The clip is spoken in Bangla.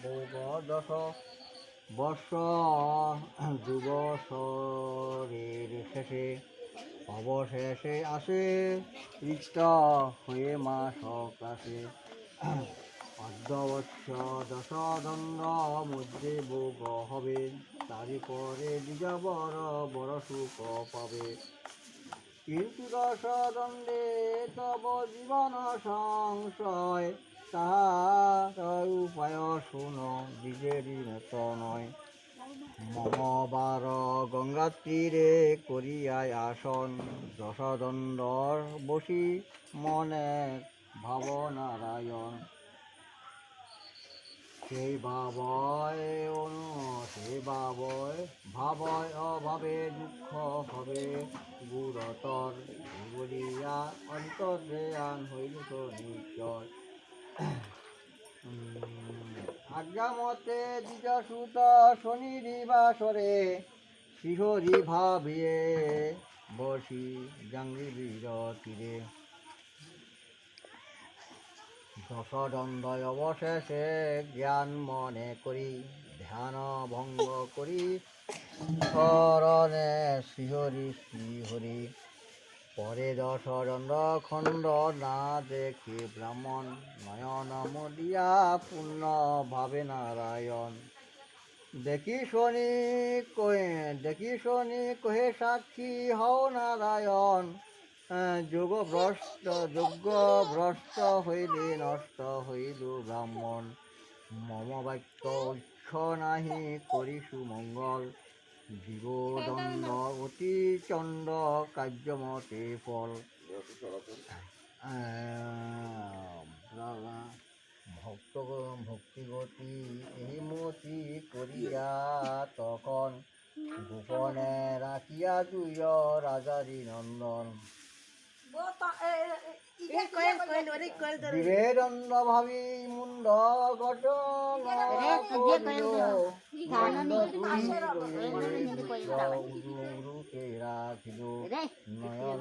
দশ বর্ষ যুবসরের শেষে অবশেষে আসে রিক্ত হয়ে মা সকাশে অর্ধবৎস দশদণ্ড মধ্যে ভোগ হবে, তারি পরে দ্বিজ বড় বড় সুখ পাবে। কিন্তু দশদণ্ডে তব জীবন সংশয়, তাহার উপায় শুন দ্বিজেরই মত নয়। মমবার গঙ্গার তীরে করিয়ায় আসন, দশদণ্ডর বসি মনে ভাব নারায়ণ। সেই ভাবয় অভাবে দুঃখ হবে গুরতর, বলিয়া অন্তর্ধ্যান হইল তো নিশ্চয়। আজ্ঞা মতে দ্বিজসুত শনির বাসরে, শিহরি ভাবিয়ে বসি জাঙ্গিবীর তীরে। দশদণ্ডয় অবশেষে জ্ঞান মনে করি, ধ্যান ভঙ্গ করি শরণে শ্রীহরি শ্রীহরি। পরে দশদণ্ড খণ্ড না দেখে ব্রাহ্মণ, নয়ন মলিয়া পূর্ণ ভাবে নারায়ণ। দেখি শনি কহে সাক্ষী হও নারায়ণ, যোগ ভ্রষ্ট হইলে নষ্ট হইল ব্রাহ্মণ। মম বাক্য উচ্ছ নাহি করি সুমঙ্গল, জীবদণ্ড অতি চণ্ড কার্যমতে ফল। ভক্তিগতি এই মতি করিয়া তখন, গোপনে রাখিয়া তুই রাজারি নন্দন। বিবেদণ্ড ভাবি মুন্ড গঠন রাখিল, নয়ন